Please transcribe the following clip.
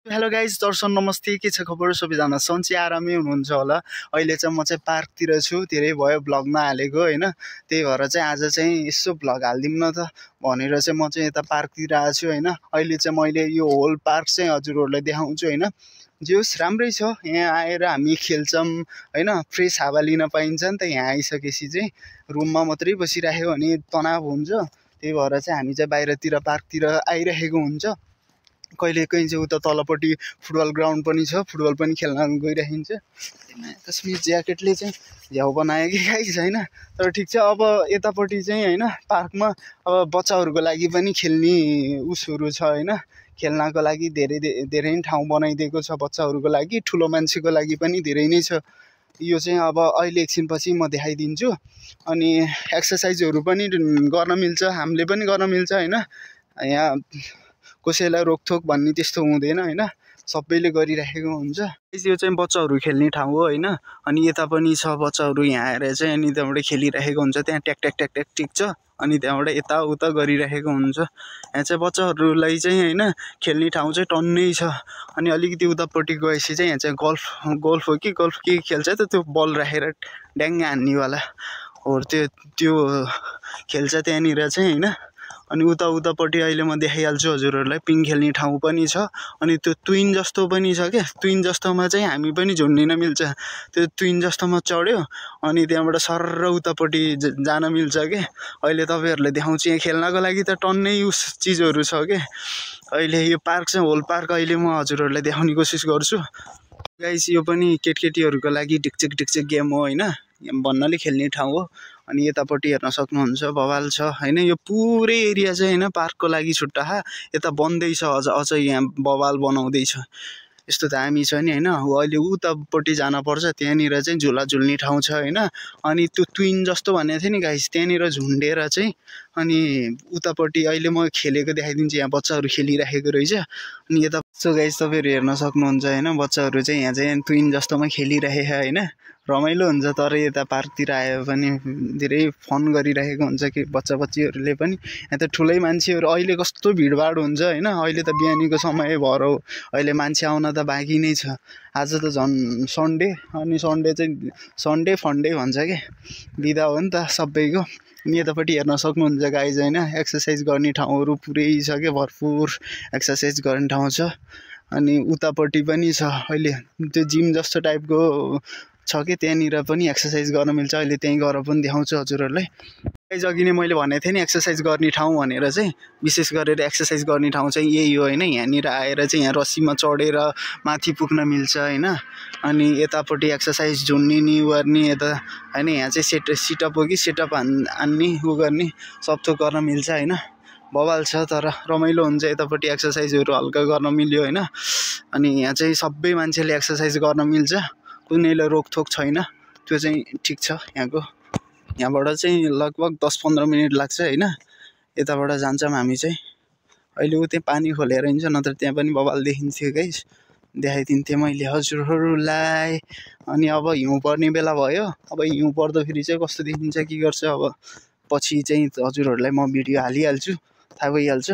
Hello guys, दर्शन नमस्ते। के छ खबर? सबैजना सन्चै आरामै हुनुहुन्छ होला। अहिले चाहिँ म चाहिँ पार्कतिर छु। धेरै भयो भ्लग नहालेको होइन, त्यही भएर चाहिँ आज चाहिँ यसो भ्लग हालिदिउँ न त भनेर चाहिँ म चाहिँ यता पार्कतिर आएको छु होइन। अहिले चाहिँ मैले यो होल पार्क चाहिँ हजुरहरूलाई देखाउँछु होइन। जे होस् राम्रै छ। यहाँ आएर हामी खेल्छौँ होइन, फ्रेस हावा लिन पाइन्छ नि त। यहाँ आइसकेपछि चाहिँ रुममा मात्रै बसिराख्यो भने तनाव हुन्छ, त्यही भएर चाहिँ हामी चाहिँ बाहिरतिर पार्कतिर आइरहेको हुन्छ। कहिले कहीँ चाहिँ उता तलपट्टि फुटबल ग्राउन्ड पनि छ, फुटबल पनि खेल्न गइराखिन्छ। कश्मीर ज्याकेटले चाहिँ झ्याउ बनायो कि गाइस होइन, तर ठिक छ। अब यतापट्टि चाहिँ होइन पार्कमा अब बच्चाहरूको लागि पनि खेल्ने उसहरू छ होइन। खेल्नको लागि धेरै नै ठाउँ बनाइदिएको छ बच्चाहरूको लागि, ठुलो मान्छेको लागि पनि धेरै नै छ। यो चाहिँ अब अहिले एकछिनपछि म देखाइदिन्छु। अनि एक्सर्साइजहरू पनि गर्न मिल्छ, हामीले पनि गर्न मिल्छ होइन। यहाँ कसैलाई रोकथोक भन्ने त्यस्तो हुँदैन होइन, सबैले गरिराखेको हुन्छ। यो चाहिँ बच्चाहरू खेल्ने ठाउँ हो होइन। अनि यता पनि छ बच्चाहरू यहाँ आएर चाहिँ अनि त्यहाँबाट खेलिरहेको हुन्छ। त्यहाँ ट्याक ट्याक ट्याक ट्याक टिक्छ अनि त्यहाँबाट यताउता गरिरहेको हुन्छ। यहाँ चाहिँ बच्चाहरूलाई चाहिँ होइन खेल्ने ठाउँ चाहिँ टन्नै छ। अनि अलिकति उतापट्टि गएपछि चाहिँ यहाँ चाहिँ गोल्फ हो कि गोल्फ के खेल्छ त, त्यो बल राखेर ड्याङ्ग हान्नेवाला हो, त्यो खेल्छ त्यहाँनिर चाहिँ होइन। अनि उतापट्टि अहिले म देखाइहाल्छु हजुरहरूलाई, पिङ खेल्ने ठाउँ पनि छ। अनि त्यो ट्विन जस्तो पनि छ क्या, ट्विन जस्तोमा चाहिँ हामी पनि झुन्डिन मिल्छ। त्यो ट्विन जस्तोमा चढ्यो अनि त्यहाँबाट सरर उतापट्टि जान मिल्छ क्या। अहिले तपाईँहरूलाई देखाउँछु। यहाँ खेल्नको लागि त टन्नै चिजहरू छ क्या। अहिले यो पार्क चाहिँ होल पार्क अहिले म हजुरहरूलाई देखाउने कोसिस गर्छु। गाइस यो पनि केटकेटीहरूको लागि ढिकचिक ढिकचिक गेम हो होइन, भन्नाले खेल्ने ठाउँ हो। अनि यतापट्टि हेर्न सक्नुहुन्छ बवाल छ होइन। यो पुरै एरिया चाहिँ होइन पार्कको लागि छुट्टा, यता बन्दैछ अझ यहाँ बवाल बनाउँदैछ। यस्तो दामी छ नि होइन। अहिले उतापट्टि जानुपर्छ, त्यहाँनिर चाहिँ झुला झुल्ने ठाउँ छ होइन। अनि त्यो ट्विन जस्तो भनेको थिएँ नि गाइस, त्यहाँनिर झुन्डेर चाहिँ अनि उतापट्टि अहिले म खेलेको देखाइदिन्छु। यहाँ बच्चाहरू खेलिराखेको रहेछ। अनि यता गाइस तपाईँहरू हेर्न सक्नुहुन्छ होइन, बच्चाहरू चाहिँ यहाँ चाहिँ ट्विन जस्तोमा खेलिरहेको होइन, रमाइलो हुन्छ। तर यता पार्कतिर आयो भने धेरै फन गरिरहेको हुन्छ कि बच्चाबच्चीहरूले पनि। यहाँ त ठुलै मान्छेहरू अहिले कस्तो भिडभाड हुन्छ होइन। अहिले त बिहानीको समय भएर हो, अहिले मान्छे आउन त बाँकी नै छ। आज त झन् सन्डे, अनि सन्डे चाहिँ सन्डे फन्डे भन्छ क्या, बिदा हो नि त सबैको। अनि यतापट्टि हेर्न सक्नुहुन्छ गाइज होइन, एक्सर्साइज गर्ने ठाउँहरू पुरै छ क्या, भरपुर एक्सर्साइज गर्ने ठाउँ छ। अनि उतापट्टि पनि छ अहिले त्यो जिम जस्तो टाइपको छ कि, त्यहाँनिर पनि एक्सर्साइज गर्न मिल्छ। अहिले त्यहीँ गएर पनि देखाउँछु हजुरहरूलाई। गाइज अघि नै मैले भनेको थिएँ नि एक्सर्साइज गर्ने ठाउँ भनेर, चाहिँ विशेष गरेर एक्सर्साइज गर्ने ठाउँ चाहिँ यही हो होइन। यहाँनिर आएर चाहिँ यहाँ रस्सीमा चढेर माथि पुग्न मिल्छ होइन। अनि यतापट्टि एक्सर्साइज झुन्डिने गर्ने यता होइन। यहाँ चाहिँ सिटअप हो कि सेटअप हान्ने उ गर्ने सब थोक गर्न मिल्छ होइन। बवाल छ तर रमाइलो हुन्छ। यतापट्टि एक्सर्साइजहरू हल्का गर्न मिल्यो होइन। अनि यहाँ चाहिँ सबै मान्छेले एक्सर्साइज गर्न मिल्छ, कुनैले रोकथोक छैन, त्यो चाहिँ ठिक छ यहाँको। यहाँबाट चाहिँ लगभग 10-15 मिनट लाग्छ होइन, यताबाट जान्छौँ हामी चाहिँ। अहिले ऊ त्यहाँ पानी खोलेर हिँड्छ, नत्र त्यहाँ पनि बवाल देखिन्थ्यो गाइस, देखाइदिन्थेँ मैले हजुरहरूलाई। अनि अब हिउँ पर्ने बेला भयो, अब हिउँ पर्दाखेरि चाहिँ कस्तो देखिन्छ के गर्छ अब पछि चाहिँ हजुरहरूलाई म भिडियो हालिहाल्छु, थाहा भइहाल्छ।